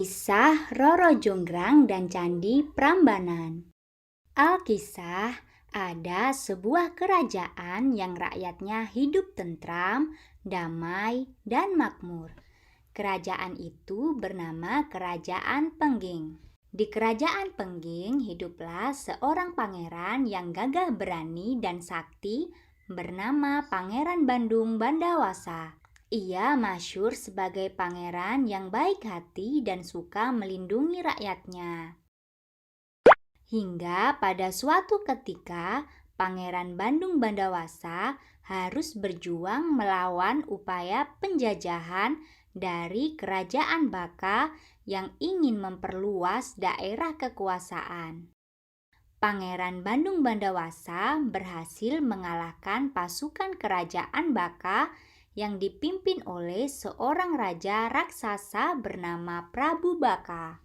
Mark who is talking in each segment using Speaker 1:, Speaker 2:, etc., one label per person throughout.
Speaker 1: Kisah Roro Jonggrang dan Candi Prambanan. Alkisah, ada sebuah kerajaan yang rakyatnya hidup tentram, damai, dan makmur. Kerajaan itu bernama Kerajaan Pengging. Di Kerajaan Pengging hiduplah seorang pangeran yang gagah berani dan sakti bernama Pangeran Bandung Bandawasa. Ia masyhur sebagai pangeran yang baik hati dan suka melindungi rakyatnya. Hingga pada suatu ketika, Pangeran Bandung Bandawasa harus berjuang melawan upaya penjajahan dari Kerajaan Baka yang ingin memperluas daerah kekuasaan. Pangeran Bandung Bandawasa berhasil mengalahkan pasukan Kerajaan Baka yang dipimpin oleh seorang raja raksasa bernama Prabu Baka.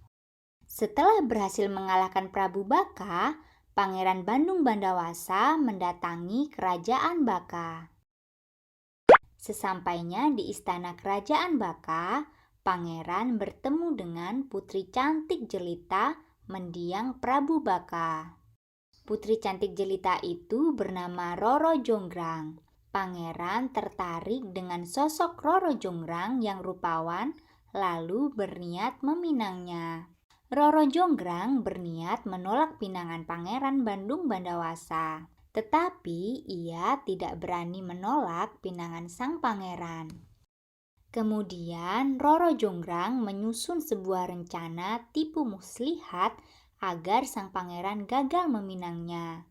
Speaker 1: Setelah berhasil mengalahkan Prabu Baka, Pangeran Bandung Bandawasa mendatangi Kerajaan Baka. Sesampainya di istana Kerajaan Baka, Pangeran bertemu dengan putri cantik jelita mendiang Prabu Baka. Putri cantik jelita itu bernama Roro Jonggrang. Pangeran tertarik dengan sosok Roro Jonggrang yang rupawan, lalu berniat meminangnya. Roro Jonggrang berniat menolak pinangan Pangeran Bandung Bandawasa, tetapi ia tidak berani menolak pinangan sang pangeran. Kemudian Roro Jonggrang menyusun sebuah rencana tipu muslihat agar sang pangeran gagal meminangnya.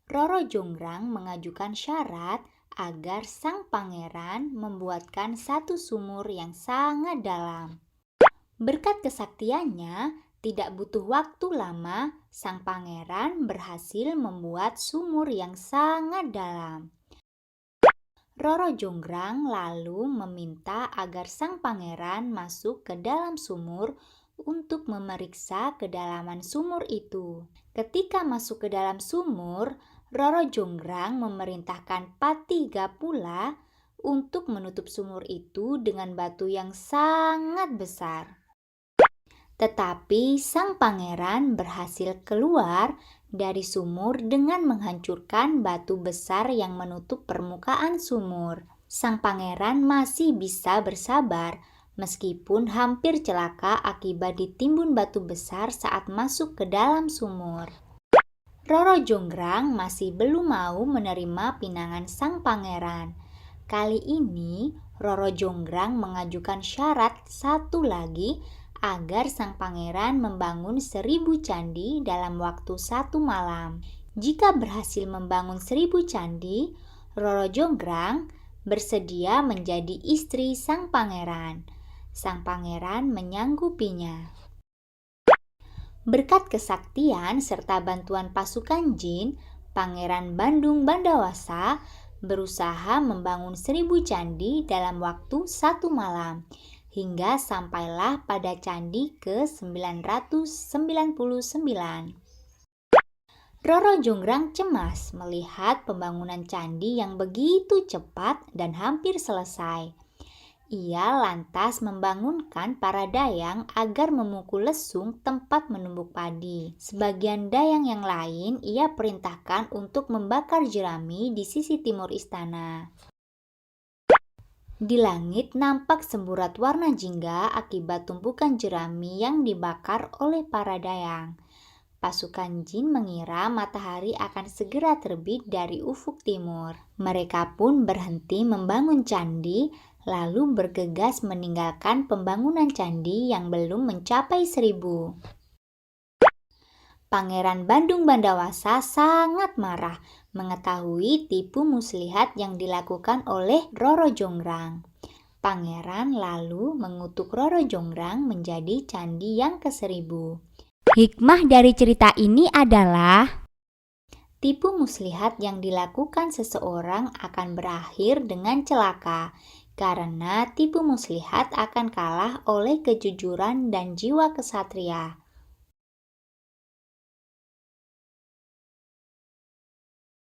Speaker 1: Roro Jonggrang mengajukan syarat agar sang pangeran membuatkan satu sumur yang sangat dalam. Berkat kesaktiannya, tidak butuh waktu lama, sang pangeran berhasil membuat sumur yang sangat dalam. Roro Jonggrang lalu meminta agar sang pangeran masuk ke dalam sumur untuk memeriksa kedalaman sumur itu. Ketika masuk ke dalam sumur, Roro Jonggrang memerintahkan Pati Gapula untuk menutup sumur itu dengan batu yang sangat besar. Tetapi sang pangeran berhasil keluar dari sumur dengan menghancurkan batu besar yang menutup permukaan sumur. Sang pangeran masih bisa bersabar meskipun hampir celaka akibat ditimbun batu besar saat masuk ke dalam sumur. Roro Jonggrang masih belum mau menerima pinangan sang pangeran. Kali ini Roro Jonggrang mengajukan syarat satu lagi agar sang pangeran membangun 1000 candi dalam waktu 1 malam. Jika berhasil membangun 1000 candi, Roro Jonggrang bersedia menjadi istri sang pangeran. Sang pangeran menyanggupinya. Berkat kesaktian serta bantuan pasukan jin, Pangeran Bandung Bandawasa berusaha membangun 1000 candi dalam waktu 1 malam, hingga sampailah pada candi ke-999. Roro Jonggrang cemas melihat pembangunan candi yang begitu cepat dan hampir selesai. Ia lantas membangunkan para dayang agar memukul lesung tempat menumbuk padi. Sebagian dayang yang lain ia perintahkan untuk membakar jerami di sisi timur istana. Di langit nampak semburat warna jingga akibat tumpukan jerami yang dibakar oleh para dayang. Pasukan jin mengira matahari akan segera terbit dari ufuk timur. Mereka pun berhenti membangun candi, lalu bergegas meninggalkan pembangunan candi yang belum mencapai 1000. Pangeran Bandung Bandawasa sangat marah mengetahui tipu muslihat yang dilakukan oleh Roro Jonggrang. Pangeran lalu mengutuk Roro Jonggrang menjadi candi yang ke-1000. Hikmah dari cerita ini adalah tipu muslihat yang dilakukan seseorang akan berakhir dengan celaka, karena tipu muslihat akan kalah oleh kejujuran dan jiwa kesatria.